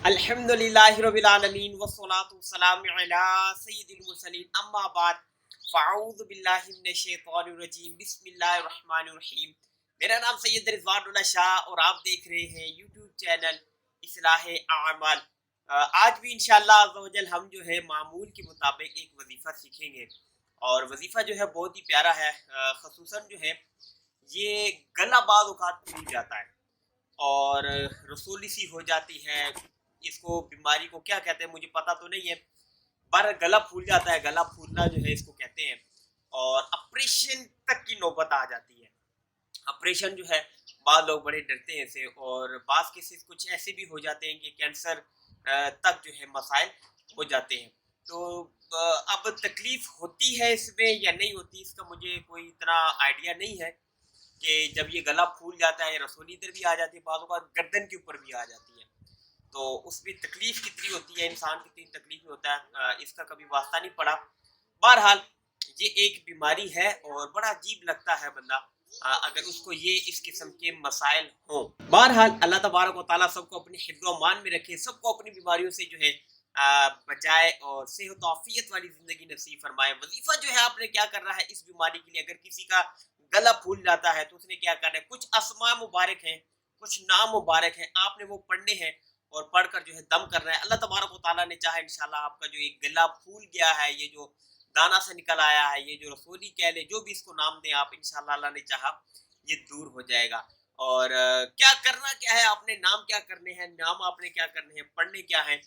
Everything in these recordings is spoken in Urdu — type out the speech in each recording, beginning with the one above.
الحمدللہ رب العالمین والصلاة والسلام علی سید المرسلین اما بعد فاعوذ باللہ من الشیطان الرجیم بسم اللہ الرحمن الرحیم۔ میرا نام سید رضوان اللہ شاہ اور آپ دیکھ رہے ہیں یوٹیوب چینل اصلاح اعمال۔ آج بھی انشاءاللہ عز و جل ہم جو ہے معمول کے مطابق ایک وظیفہ سیکھیں گے، اور وظیفہ جو ہے بہت ہی پیارا ہے۔ خصوصاً جو ہے یہ گلا بعض اوقات پھول جاتا ہے اور رسولی سی ہو جاتی ہے، اس کو بیماری کو کیا کہتے ہیں مجھے پتا تو نہیں ہے، پر گلا پھول جاتا ہے، گلا پھولنا جو ہے اس کو کہتے ہیں، اور آپریشن تک کی نوبت آ جاتی ہے۔ آپریشن جو ہے بعض لوگ بڑے ڈرتے ہیں اسے، اور بعض کیسز کچھ ایسے بھی ہو جاتے ہیں کہ کینسر تک جو ہے مسائل ہو جاتے ہیں۔ تو اب تکلیف ہوتی ہے اس میں یا نہیں ہوتی، اس کا مجھے کوئی اتنا آئیڈیا نہیں ہے کہ جب یہ گلا پھول جاتا ہے رسولی ادھر بھی آ جاتی ہے، بعض اوقات گردن کے اوپر بھی آ جاتی ہے، تو اس میں تکلیف کتنی ہوتی ہے، انسان کتنی تکلیف میں ہوتا ہے، اس کا کبھی واسطہ نہیں پڑا۔ بہرحال یہ ایک بیماری ہے اور بڑا عجیب لگتا ہے بندہ اگر اس کو یہ اس قسم کے مسائل ہوں۔ بہرحال اللہ تبارک و تعالیٰ سب کو اپنے حفظ و امان میں رکھے، سب کو اپنی بیماریوں سے جو ہے بچائے اور صحت و عافیت والی زندگی نصیب فرمائے۔ وظیفہ جو ہے آپ نے کیا کرنا ہے اس بیماری کے لیے، اگر کسی کا گلا پھول جاتا ہے تو اس نے کیا کرنا ہے، کچھ اسماء مبارک ہیں، کچھ نام مبارک ہیں، آپ نے وہ پڑھنے ہیں اور پڑھ کر جو ہے دم کرنا ہے۔ اللہ تبارک و تعالیٰ نے چاہا انشاءاللہ آپ کا جو یہ گلا پھول گیا ہے، یہ جو دانا سے نکل آیا ہے، یہ جو رسولی کہہ لے، جو بھی اس کو نام دیں آپ، انشاءاللہ اللہ نے چاہا یہ دور ہو جائے گا۔ اور کیا کرنا کیا ہے، آپ نے نام کیا کرنے ہیں، نام آپ نے کیا کرنے ہیں، پڑھنے کیا ہیں،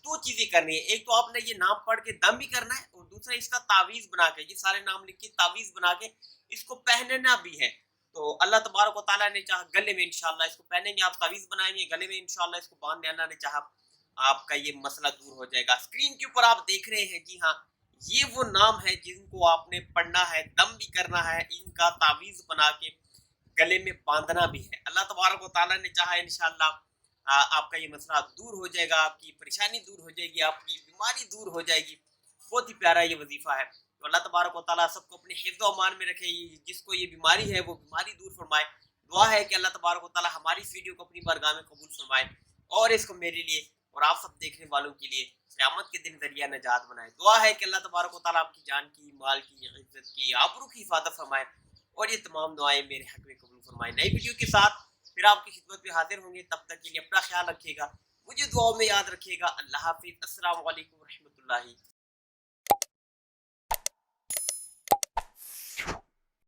دو چیزیں کرنی ہے۔ ایک تو آپ نے یہ نام پڑھ کے دم بھی کرنا ہے، اور دوسرا اس کا تعویذ بنا کے، یہ سارے نام لکھ کے تعویذ بنا کے اس کو پہننا بھی ہے۔ تو اللہ تبارک و تعالیٰ نے چاہا گلے میں انشاءاللہ اس کو پہنیں گے، آپ تعویذ بنائیں گے گلے میں، انشاءاللہ اس کو باندھنے اللہ نے چاہا آپ کا یہ مسئلہ دور ہو جائے گا۔ اسکرین کے اوپر آپ دیکھ رہے ہیں، جی ہاں یہ وہ نام ہے جن کو آپ نے پڑھنا ہے، دم بھی کرنا ہے، ان کا تعویذ بنا کے گلے میں باندھنا بھی ہے۔ اللہ تبارک و تعالیٰ نے چاہا انشاءاللہ آپ کا یہ مسئلہ دور ہو جائے گا، آپ کی پریشانی دور ہو جائے گی، آپ کی بیماری دور ہو جائے گی۔ بہت ہی پیارا یہ وظیفہ ہے، تو اللہ تبارک و تعالیٰ سب کو اپنے حفظ و امان میں رکھے، جس کو یہ بیماری ہے وہ بیماری دور فرمائے۔ دعا ہے کہ اللہ تبارک و تعالیٰ ہماری اس ویڈیو کو اپنی بارگاہ میں قبول فرمائے، اور اس کو میرے لیے اور آپ سب دیکھنے والوں کے لیے قیامت کے دن ذریعہ نجات بنائے۔ دعا ہے کہ اللہ تبارک و تعالیٰ آپ کی جان کی، مال کی، عزت کی، آبرو کی حفاظت فرمائے، اور یہ تمام دعائیں میرے حق میں قبول فرمائے۔ نئی ویڈیو کے ساتھ پھر آپ کی خدمت میں حاضر ہوں گے، تب تک کے لیے اپنا خیال رکھیے گا، مجھے دعاؤں میں یاد رکھیے گا۔ اللہ حافظ، السلام علیکم ورحمۃ اللہ۔